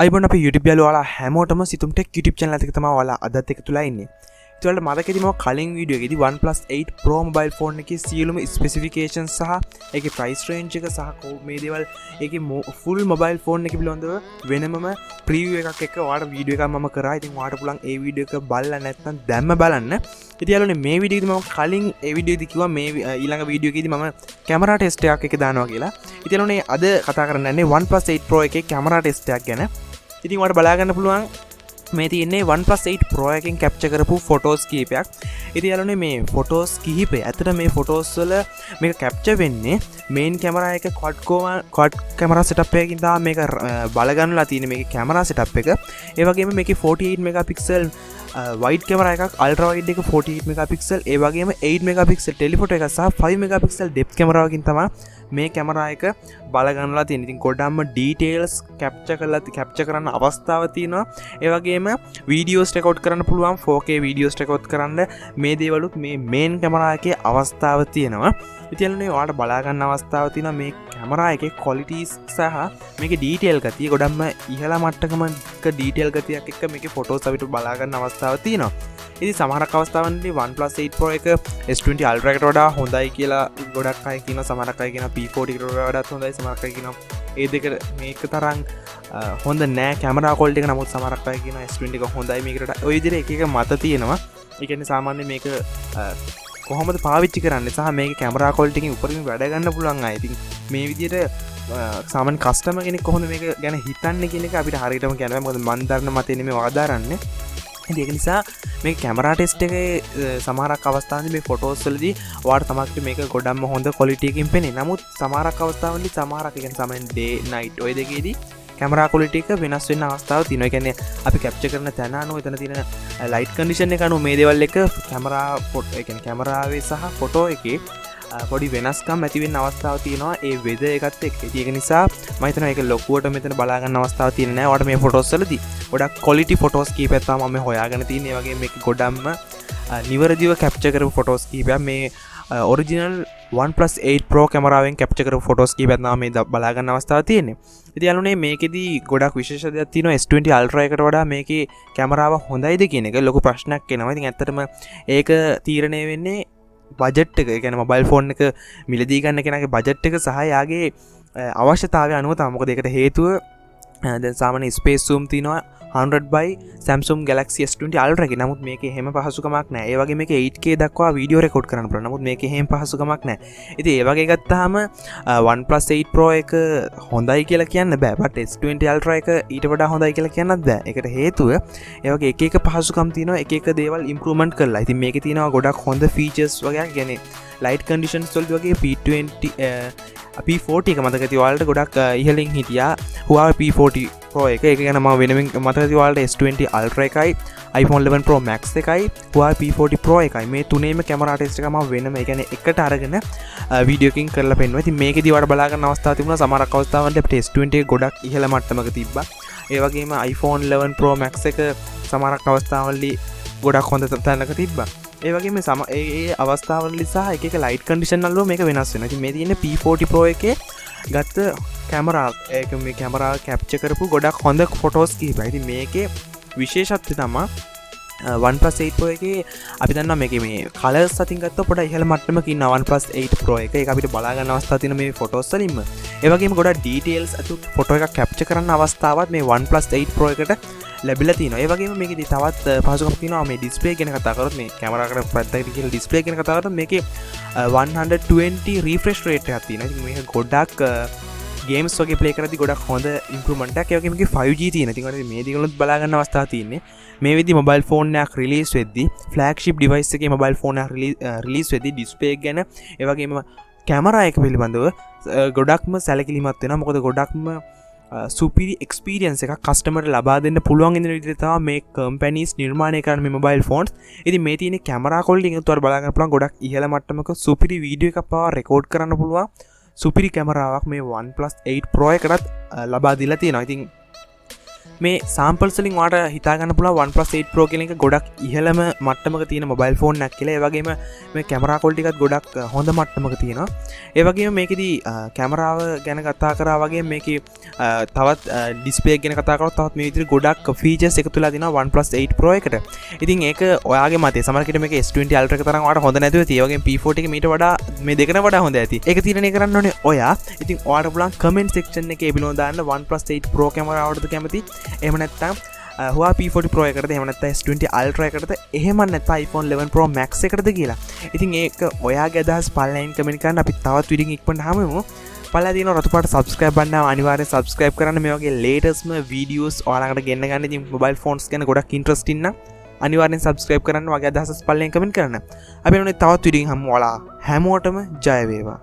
අයිබෝන් අපේ YouTube යාළුවෝ ඔයාලා හැමෝටම සිතුම් ටෙක් YouTube channel එකක තමයි ඔයාලා අදත් එකතුලා ඉන්නේ. ඉතින් ඔයාලට මතකයිද මම කලින් වීඩියෝ එකේදී OnePlus 8 Pro mobile phone එකේ සියලුම specifications සහ ඒකේ price range එක සහ මේ දේවල් ඒකේ full mobile phone එක පිළිබඳව වෙනමම preview එකක් එක්ක ඔයාලට වීඩියෝ එකක් මම කරා. ඉතින් ඔයාලට පුළුවන් ඒ වීඩියෝ එක බලලා නැත්නම් දැම්ම බලන්න. ඉතින් යාළුවනේ මේ වීඩියෝ එකේදී මම කලින් ඒ වීඩියෝ එකේදී කිව්වා මේ ඊළඟ වීඩියෝ එකේදී මම කැමරා ටෙස්ට් එකක් එක දානවා කියලා. ඉතින් යාළුවනේ අද කතා කරන්නේ OnePlus 8 Pro එකේ කැමරා ටෙස්ට් එකක් ගැන. ඉතින් ඔයාලට බලා ගන්න පුළුවන් මේ තියෙන්නේ OnePlus 8 Pro එකෙන් කැප්චර් කරපු ෆොටෝස් කිහිපයක්. ඉතින් යාළුවනේ මේ ෆොටෝස් කිහිපය ඇත්තට මේ ෆොටෝස් වල මේක කැප්චර් වෙන්නේ මේන් කැමරා එක quad කැමරා සෙටප් එකකින් තමයි මේක බලගන්නලා තියෙන්නේ මේකේ කැමරා සෙටප් එක. ඒ වගේම මේකේ 48 මෙගාපික්සල් wide camera එකක් ultra wide එක 48 megapixel ඒ වගේම 8 megapixel telephoto එකක් සහ 5 megapixel depth camera එකකින් තමයි මේ කැමරා එක බලගන්නලා තියෙන්නේ. ඉතින් ගොඩක්ම details capture කරන්න අවස්ථාව තියෙනවා. ඒ වගේම videos record කරන්න පුළුවන් 4K videos record කරන්න මේ දේවලුත් මේ main කැමරා එකේ අවස්ථාව තියෙනවා. ඉතින් ඔයාලට බලා ගන්න අවස්ථාව තියෙනවා මේ කැමරා එකේ qualities සහ මේකේ detail ගතිය ගොඩක්ම ඉහළ මට්ටමක detail ගතියක් එක්ක මේකේ photos අපිට බලා ගන්න අවස්ථාව තියෙනවා. ඉතින් සමහරක් අවස්ථාවන්දී OnePlus 8 Pro එක S20 Ultra එකට වඩා හොඳයි කියලා ගොඩක් අය කියනවා. සමහරක් අය කියනවා P40 එකට වඩාත් හොඳයි. සමහරක් අය කියනවා ඒ දෙක මේක තරම් හොඳ නෑ කැමරා quality එක. නමුත් සමහරක් අය කියනවා S20 එක හොඳයි මේකට. ඔය විදිහට එක මත තියෙනවා. ඒ කියන්නේ සාමාන්‍යයෙන් මේක කොහොමද පාවිච්චි කරන්නේ සහ මේක කැමරා quality එකෙන් උඩින් වැඩ ගන්න පුළුවන් අය. ඉතින් මේ විදිහට සාමාන්‍ය කස්ටමර් කෙනෙක් කොහොමද මේක ගැන හිතන්නේ කියන එක අපිට හරියටම කියන්න බෑ. මොකද මන් දන්න මතේ නෙමෙයි වාදාරන්නේ. ඒක නිසා මේ කැමරා ටෙස්ට් එකේ සමහරක් අවස්ථාවන්දී මේ ෆොටෝස් වලදී ඔයාලට තමයි මේක ගොඩක්ම හොඳ ක්වොලිටි එකකින් පෙනේ. නමුත් සමහරක් අවස්ථාවන්දී සමහරක් කියන්නේ සාමාන්‍යයෙන් day night ඔය දෙකේදී කැමරා ක්වොලිටි එක වෙනස් වෙන්න අවස්ථාවක් තියෙනවා. ඒ කියන්නේ අපි කැප්චර් කරන තැන අනුව එතන තියෙන ලයිට් කන්ඩිෂන් එක අනුව මේ දේවල් එක කැමරා ෆොටෝ ඒ කියන්නේ කැමරාවේ සහ ෆොටෝ එකේ පොඩි වෙනස්කම් ඇති වෙන්න අවස්ථාවක් තියෙනවා ඒ වෙද එකත් එක්ක. ඒක නිසා මම හිතනවා ඒක ලොකුවට මෙතන බලා ගන්න අවස්ථාවක් තියෙන්නේ නැහැ. ඔයාලට මේ ෆොටෝස් වලදී ගොඩක් ක්වොලිටි ෆොටෝස් කීපයක් තමයි මම හොයාගෙන තියෙන්නේ. ඒ වගේම මේක ගොඩක්ම නිවැරදිව කැප්චර් කරපු ෆොටෝස් කීපයක් මේ ඔරිජිනල් OnePlus 8 Pro කැමරාවෙන් කැප්චර් කරපු ෆොටෝස් කීපයක් තමයි මේ බලා ගන්න අවස්ථාවක් තියෙන්නේ. ඉතින් යාළුවනේ මේකෙදි ගොඩක් විශේෂ දෙයක් තියෙනවා. S20 Ultra එකට වඩා මේකේ කැමරාව හොඳයිද කියන එක ලොකු ප්‍රශ්නයක් එනවා. ඉතින් ඇත්තටම ඒක තීරණය වෙන්නේ බජට් එක. ඒ කියන්නේ මොබයිල් ෆෝන් එක මිලදී ගන්න කෙනාගේ බජට් එක සහ යාගේ අවශ්‍යතාවය අනුව තමයි. මොකද ඒකට හේතුව දැන් සාමාන්‍ය ස්පේස් zoom තියෙනවා 100 by Samsung Galaxy S20 Ultra එකේ. නමුත් මේකේ එහෙම පහසුකමක් නැහැ. ඒ වගේ මේකේ 8K දක්වා වීඩියෝ රෙකෝඩ් කරන්න පුළුවන්. නමුත් මේකේ එහෙම පහසුකමක් නැහැ. ඉතින් ඒ වගේ ගත්තාම OnePlus 8 Pro එක හොඳයි කියලා කියන්න බෑ. but S20 Ultra එක ඊට වඩා හොඳයි කියලා කියන්නත් බෑ. ඒකට හේතුව ඒ වගේ එක එක පහසුකම් තියෙනවා. එක එක දේවල් ඉම්ප්‍රූව්මන්ට් කරලා. ඉතින් මේකේ තියෙනවා ගොඩක් හොඳ ෆීචර්ස් වගේ. කියන්නේ light conditions වලදී වගේ P20 P40 එක මතක ඇති ඔයාලට ගොඩක් ඉහළින් හිටියා. Huawei P40 Pro එක ගැන මම වෙනමින් මතක ඇති ඔයාලට S20 Ultra එකයි iPhone 11 Pro Max එකයි Huawei P40 Pro එකයි මේ තුනේම කැමරා ටෙස්ට් එක මම වෙනම ඒ කියන්නේ එකට අරගෙන වීඩියෝ එකකින් කරලා පෙන්නුවා. ඉතින් මේකෙදි ඔයාලට බලා ගන්න අවස්ථාවක් තිබුණා. සමහරක් අවස්ථාවන්ට අපිට S20 එක ගොඩක් ඉහළ මට්ටමක තිබ්බා. ඒ වගේම iPhone 11 Pro Max එක සමහරක් අවස්ථාවලදී ගොඩක් හොඳ තැනක තිබ්බා. ඒ වගේම ඒ අවස්ථාවලදී සහ එක එක ලයිට් කන්ඩිෂන් වල මේක වෙනස් වෙනවා. ඉතින් මේ තියෙන්නේ P40 Pro එකේ ගත්ත කැමරා ඒක මේ කැමරා කැප්චර් කරපු ගොඩක් හොඳ ෆොටෝස් කිහිපයි. ඉතින් මේකේ විශේෂත්වය තමයි OnePlus 8 Pro එකේ අපි දන්නවා මේකේ මේ කලර්ස් අතින් ගත්තොත් පොඩ ඉහළ මට්ටමක ඉන්න OnePlus 8 Pro එක. ඒක අපිට බලා ගන්න අවස්ථාවක් තියෙන මේ ෆොටෝස් වලින්ම. ඒ වගේම ගොඩක් ඩීටේල්ස් අතුත් ෆොටෝ එකක් කැප්චර් කරන්න අවස්ථාවක් මේ OnePlus 8 Pro එකට ලැබිලා තියෙනවා. ඒ වගේම මේකේදී තවත් පහසුකම් තියෙනවා. මේ ඩිස්ප්ලේ ගැන කතා කරොත් මේ කැමරාවකට පැත්තකට කියලා ඩිස්ප්ලේ ගැන කතා කරොත් මේකේ 120 රිෆ්‍රෙෂ් රේට් එකක් තියෙනවා. ඉතින් මේක ගොඩක් ගේම්ස් වගේ ප්ලේ කරද්දී ගොඩක් හොඳ ඉම්ප්‍රූව්මන්ට් එකක්. ඒ වගේම මේකේ 5G තියෙනවා. ඉතින් ඔයාලට මේ දේවලුත් බලා ගන්න අවස්ථාවක් තියෙන්නේ. මේ වෙද්දි මොබයිල් ෆෝන් එකක් රිලීස් වෙද්දි ෆ්ලැග්ෂිප් ඩිවයිස් එකේ මොබයිල් ෆෝන් එකක් රිලීස් වෙද්දි ඩිස්ප්ලේ එක ගැන ඒ වගේම කැමරා එක පිළිබඳව ගොඩක්ම සැලකිලිමත් වෙනවා. මොකද ගොඩක්ම සුපිරි එක්ස්පීරියන්ස් එකක් කස්ටමර්ට ලබා දෙන්න පුළුවන් ඉන්න විදිහට තමයි මේ කම්පැනිස් නිර්මාණය කරන මේ මොබයිල් ෆෝන්ස්. ඉතින් මේ තියෙන කැමරා ක්වොලිටි එකත් ඔයාලා බලා ගන්න පුළුවන්. ගොඩක් ඉහළ මට්ටමක සුපිරි වීඩියෝ එකක් පවා රෙකෝඩ් කරන්න පුළුවන්. සුපිරි කැමරාවක් මේ OnePlus 8 Pro එකටත් ලබා දීලා තියෙනවා. ඉතින් මේ සාම්පල්ස්ලින් වාට හිතාගන්න පුළ 1+8 Pro කියන එක ගොඩක් ඉහළම මට්ටමක තියෙන මොබයිල් ෆෝන් එකක් කියලා. ඒ වගේම මේ කැමරා ක්වොලිටි එකත් ගොඩක් හොඳ මට්ටමක තියෙනවා. ඒ වගේම මේකෙදී කැමරාව ගැන කතා කරා වගේ මේකේ තවත් ඩිස්ප්ලේ ගැන කතා කරොත් තවත් මේ විදිහට ගොඩක් ෆීචර්ස් එකතු වෙලා තිනවා 1+8 Pro එකට. ඉතින් ඒක ඔයාගේ මතය. සමහරකට මේක S20 Ultra එක තරම් වාට හොඳ නැතුව තියෙයි. ඒ වගේම P40 එක මීට වඩා මේ දෙකට වඩා හොඳ ඇති. ඒක තීරණය කරන්න ඕනේ ඔයා. ඉතින් ඔයාට පුළුවන් කමෙන්ට් සෙක්ෂන් එකේ පිළිවෙල දාන්න 1+8 Pro කැමරාවටද කැමති. එහෙම නැත්නම් Huawei P40 Pro එකටද එහෙම නැත්නම් S20 Ultra එකටද එහෙම නැත්නම් iPhone 11 Pro Max එකටද කියලා. ඉතින් ඒක ඔයාගේ අදහස් පළවෙනියෙන් කමෙන්ට් කරන්න. අපි තවත් වීඩියෝ ඉක්මනට හමුවෙමු. පළලා තියෙන රතු පාට subscribe බටන් එක අනිවාර්යෙන් subscribe කරන්න. මේ වගේ latestම videos ඔයාලකට ගෙන්න ගන්න. ඉතින් mobile phones ගැන ගොඩක් interesting නම් අනිවාර්යෙන් subscribe කරන්න. වගේ අදහස් පළවෙනියෙන් කමෙන්ට් කරන්න. අපි මොනේ තවත් වීඩියෝ හමු. ඔයාලා හැමෝටම ජය වේවා.